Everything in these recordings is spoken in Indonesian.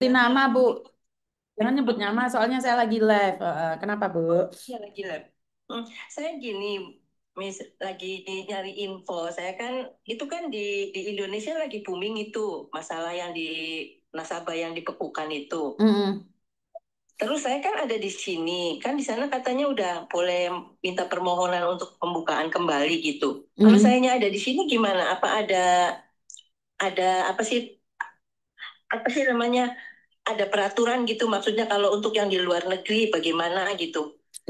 Sebutin nama, Bu. Itu Jangan nyebut nama, soalnya saya lagi live. Kenapa, Bu? ya lagi lah. Saya gini, Miss, lagi nyari info. Saya kan itu kan di Indonesia lagi booming itu masalah yang di nasabah yang dibekukan itu. Mm-mm. Terus saya kan ada di sini, kan di sana katanya udah boleh minta permohonan untuk pembukaan kembali gitu. Kalau Mm-mm. sayanya ada di sini gimana? Apa ada apa sih namanya? Ada peraturan gitu maksudnya kalau untuk yang di luar negeri bagaimana gitu?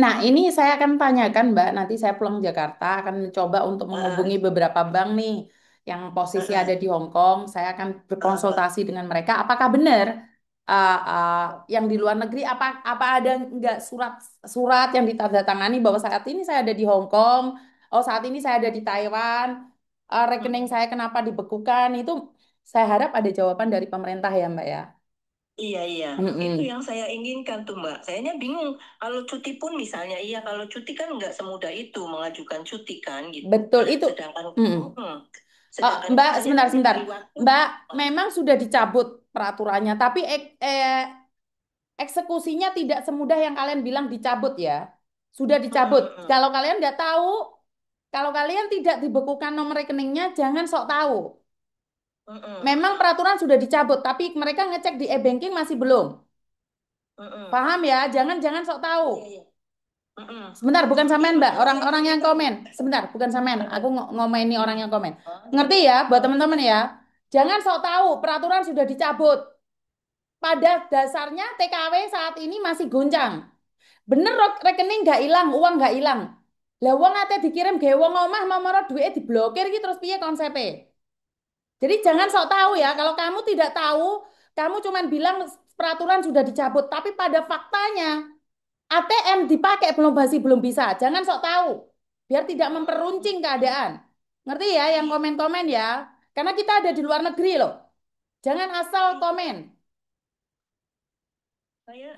Nah, ini saya akan tanyakan, Mbak. Nanti saya pulang Jakarta akan mencoba untuk menghubungi Heeh, beberapa bank nih yang posisi ada heeh, di Hong Kong. Saya akan heeh, berkonsultasi dengan mereka. Apakah benar uh, uh, yang di luar negeri? Apa ada nggak surat yang ditandatangani bahwa saat ini saya ada di Hong Kong? Oh, saat ini saya ada di Taiwan. Rekening heeh. saya kenapa dibekukan? Itu saya harap ada jawaban dari pemerintah ya, Mbak ya. Iya, iya. Itu Mm-mm. yang saya inginkan tuh, Mbak. Sayanya bingung. Kalau cuti pun misalnya, iya, kalau cuti kan nggak semudah itu mengajukan cuti kan gitu. Betul itu. Sedangkan, Mm-mm. hmm, sedangkan Mbak, kerja sebentar, kan sebentar. diberi waktu. Mbak, memang sudah dicabut peraturannya, tapi eksekusinya tidak semudah yang kalian bilang dicabut ya. Sudah Heeh, dicabut. heeh, Kalau kalian nggak tahu, kalau kalian tidak dibekukan nomor rekeningnya, jangan sok tahu. heeh, Memang peraturan sudah dicabut, tapi mereka ngecek di e-banking masih belum. heeh. Paham ya? Jangan sok tahu. Iya, iya. Heeh. Sebentar, bukan Iya, sampean, Mbak. makanya saya Orang-orang yang tanyakan. komen. Sebentar, bukan sampean. Heeh. Aku ngomeni orang yang komen. Oh, Ngerti ya, buat oh, teman-teman ya. Jangan sok tahu, peraturan sudah dicabut. Pada dasarnya TKW saat ini masih goncang. Bener rekening nggak hilang, uang nggak hilang. Lah uang ate dikirim gawe wong omah nomor duitnya diblokir gitu terus piye konsepnya? Jadi jangan sok tahu ya. Kalau kamu tidak tahu, kamu cuman bilang peraturan sudah dicabut, tapi pada faktanya ATM dipakai belum masih belum bisa. Jangan sok tahu. Biar tidak oh. memperuncing keadaan. Ngerti ya yang komen-komen ya? Karena kita ada di luar negeri loh. Jangan asal Iya. komen.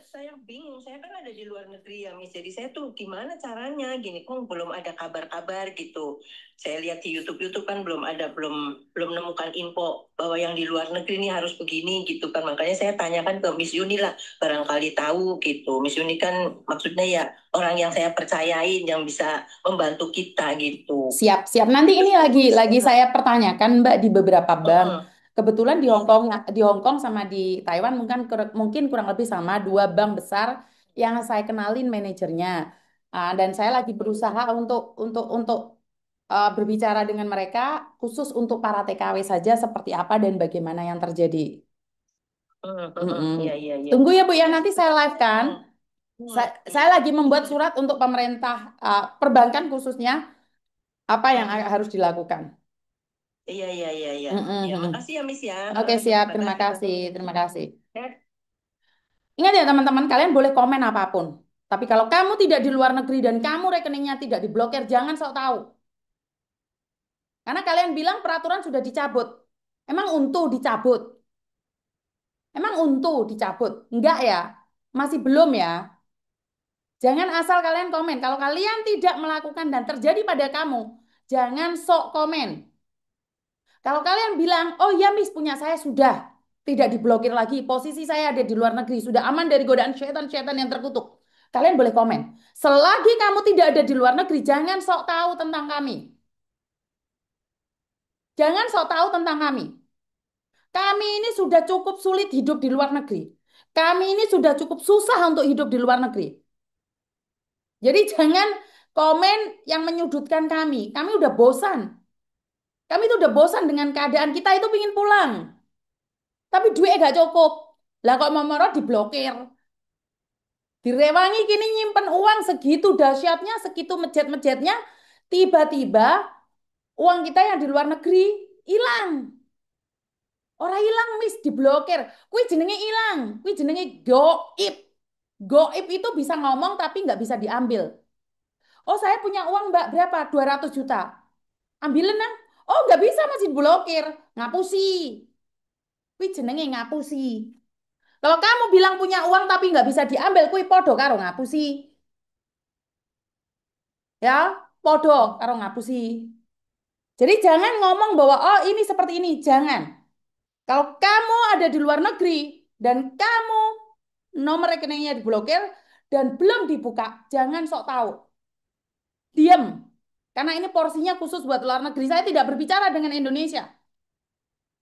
Saya bingung, saya kan ada di luar negeri ya, Miss. Jadi saya tuh gimana caranya gini, kok belum ada kabar-kabar gitu. Saya lihat di YouTube kan belum belum menemukan info bahwa yang di luar negeri ini harus begini gitu kan. Makanya saya tanyakan ke Miss Yuni lah, barangkali tahu gitu. Miss Yuni kan maksudnya ya orang yang saya percayain yang bisa membantu kita gitu. Siap, siap. Nanti ini lagi saya pertanyakan Mbak di beberapa bank. Heeh, Kebetulan heeh, Di Hong Kong sama di Taiwan mungkin kurang lebih sama dua bank besar yang saya kenalin manajernya. Dan saya lagi berusaha untuk berbicara dengan mereka khusus untuk para TKW saja seperti apa dan bagaimana yang terjadi. heeh, heeh. Mm-mm. Iya, iya, iya. Tunggu ya Bu ya, nanti saya live kan. Heeh, heeh, Saya heeh. lagi membuat surat untuk pemerintah perbankan khususnya apa yang Heeh. harus dilakukan. Iya, iya, iya, iya. Mm-mm, Ya, mm. makasih ya, Miss ya. Oke, Heeh, siap. Terima makasih. kasih. Terima kasih. Ya. Ingat ya teman-teman, kalian boleh komen apapun. Tapi kalau kamu tidak di luar negeri dan kamu rekeningnya tidak diblokir, jangan sok tahu. Karena kalian bilang peraturan sudah dicabut. Emang untuk dicabut? Emang untuk dicabut? Enggak ya? Masih belum ya? Jangan asal kalian komen. Kalau kalian tidak melakukan dan terjadi pada kamu, jangan sok komen. Kalau kalian bilang, oh ya Miss punya saya sudah tidak diblokir lagi, posisi saya ada di luar negeri, sudah aman dari godaan syaitan-syaitan yang terkutuk. Kalian boleh komen. Selagi kamu tidak ada di luar negeri, jangan sok tahu tentang kami. Jangan sok tahu tentang kami. Kami ini sudah cukup sulit hidup di luar negeri. Kami ini sudah cukup susah untuk hidup di luar negeri. Jadi jangan komen yang menyudutkan kami. Kami udah bosan. Kami itu udah bosan dengan keadaan kita itu pingin pulang. Tapi duit gak cukup. Lah kok Momoro diblokir. Direwangi kini nyimpen uang segitu dahsyatnya, segitu mejet-mejetnya. Tiba-tiba uang kita yang di luar negeri hilang. Orang hilang mis diblokir. Kui jenenge hilang. Kui jenenge goib. Goib itu bisa ngomong tapi nggak bisa diambil. Oh saya punya uang mbak berapa? 200 juta. Ambilin nang. Oh nggak bisa masih diblokir. Ngapusi. Kui jenenge ngapusi. Kalau kamu bilang punya uang tapi nggak bisa diambil, kui podo karo ngapusi. Ya, podo karo ngapusi. Jadi jangan ngomong bahwa oh ini seperti ini, jangan. Kalau kamu ada di luar negeri Dan kamu nomor rekeningnya diblokir dan belum dibuka, jangan sok tahu. Diam. Karena ini porsinya khusus buat luar negeri. Saya tidak berbicara dengan Indonesia.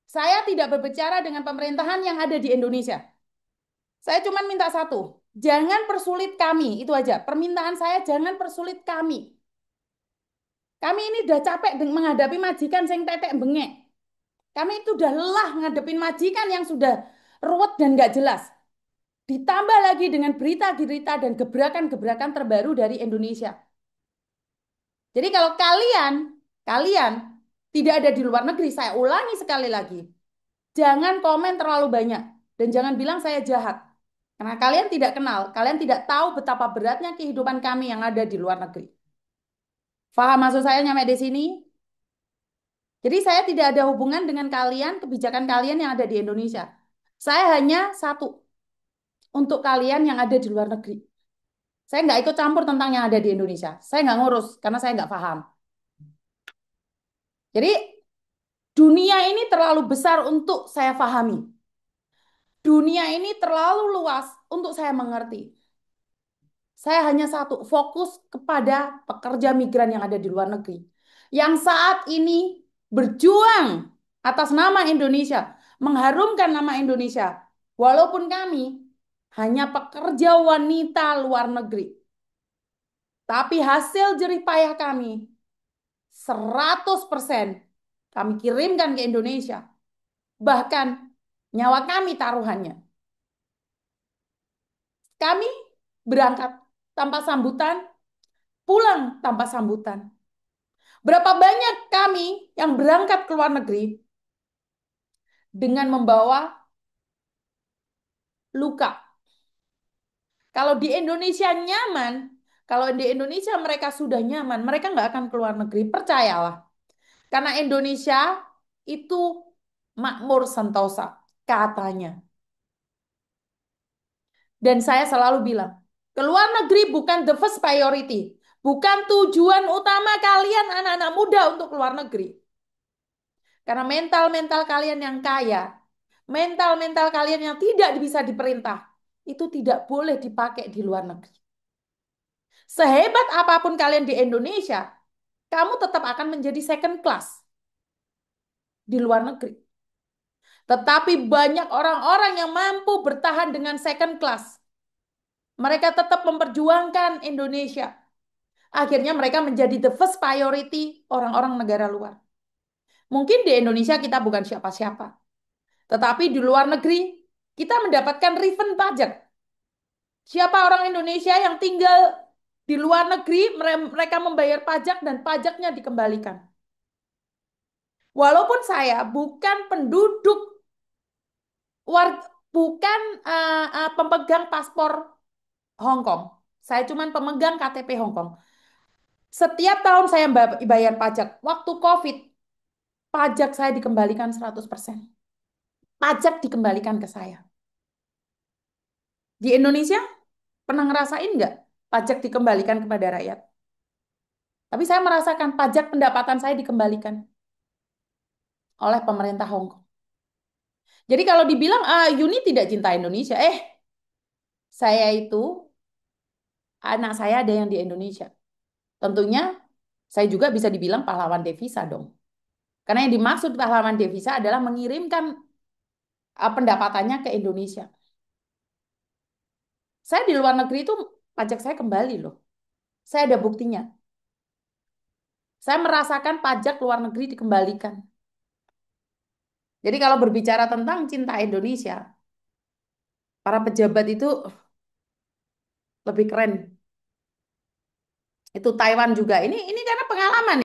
Saya tidak berbicara dengan pemerintahan yang ada di Indonesia. Saya cuma minta satu, jangan persulit kami, itu aja. Permintaan saya jangan persulit kami. Kami ini udah capek menghadapi majikan sing tetek bengek. Kami itu udah lelah ngadepin majikan yang sudah ruwet dan nggak jelas. Ditambah lagi dengan berita-berita dan gebrakan-gebrakan terbaru dari Indonesia. Jadi kalau kalian tidak ada di luar negeri, saya ulangi sekali lagi, jangan komen terlalu banyak dan jangan bilang saya jahat. Karena kalian tidak kenal, kalian tidak tahu betapa beratnya kehidupan kami yang ada di luar negeri. Paham maksud saya nyampe di sini? Jadi saya tidak ada hubungan dengan kalian, kebijakan kalian yang ada di Indonesia. Saya hanya satu, untuk kalian yang ada di luar negeri. Saya nggak ikut campur tentang yang ada di Indonesia. Saya nggak ngurus, karena saya nggak paham. Jadi dunia ini terlalu besar untuk saya pahami. Dunia ini terlalu luas untuk saya mengerti. Saya hanya satu, fokus kepada pekerja migran yang ada di luar negeri. Yang saat ini berjuang atas nama Indonesia, mengharumkan nama Indonesia. Walaupun kami hanya pekerja wanita luar negeri. Tapi hasil jerih payah kami 100% kami kirimkan ke Indonesia. Bahkan nyawa kami taruhannya. Kami berangkat tanpa sambutan, pulang tanpa sambutan. Berapa banyak kami yang berangkat ke luar negeri dengan membawa luka. Kalau di Indonesia nyaman, kalau di Indonesia mereka sudah nyaman, mereka nggak akan keluar negeri, percayalah. Karena Indonesia itu makmur sentosa, katanya. Dan saya selalu bilang, keluar negeri bukan the first priority. Bukan tujuan utama kalian anak-anak muda untuk keluar negeri. Karena mental-mental kalian yang kaya, mental-mental kalian yang tidak bisa diperintah, itu tidak boleh dipakai di luar negeri. Sehebat apapun kalian di Indonesia, kamu tetap akan menjadi second class di luar negeri. Tetapi banyak orang-orang yang mampu bertahan dengan second class. Mereka tetap memperjuangkan Indonesia. Akhirnya mereka menjadi the first priority orang-orang negara luar. Mungkin di Indonesia kita bukan siapa-siapa. Tetapi di luar negeri kita mendapatkan refund pajak. Siapa orang Indonesia yang tinggal di luar negeri, mereka membayar pajak dan pajaknya dikembalikan. Walaupun saya bukan penduduk, bukan pemegang paspor Hong Kong. Saya cuma pemegang KTP Hong Kong. Setiap tahun saya bayar pajak. Waktu COVID, pajak saya dikembalikan 100%. Pajak dikembalikan ke saya. Di Indonesia, pernah ngerasain nggak pajak dikembalikan kepada rakyat? Tapi saya merasakan pajak pendapatan saya dikembalikan oleh pemerintah Hong Kong. Jadi kalau dibilang, Yuni tidak cinta Indonesia. Saya itu, anak saya ada yang di Indonesia. Tentunya saya juga bisa dibilang pahlawan devisa dong. Karena yang dimaksud pahlawan devisa adalah mengirimkan pendapatannya ke Indonesia. Saya di luar negeri itu pajak saya kembali loh. Saya ada buktinya. Saya merasakan pajak luar negeri dikembalikan. Jadi kalau berbicara tentang cinta Indonesia, para pejabat itu lebih keren. Itu Taiwan juga. Ini karena pengalaman.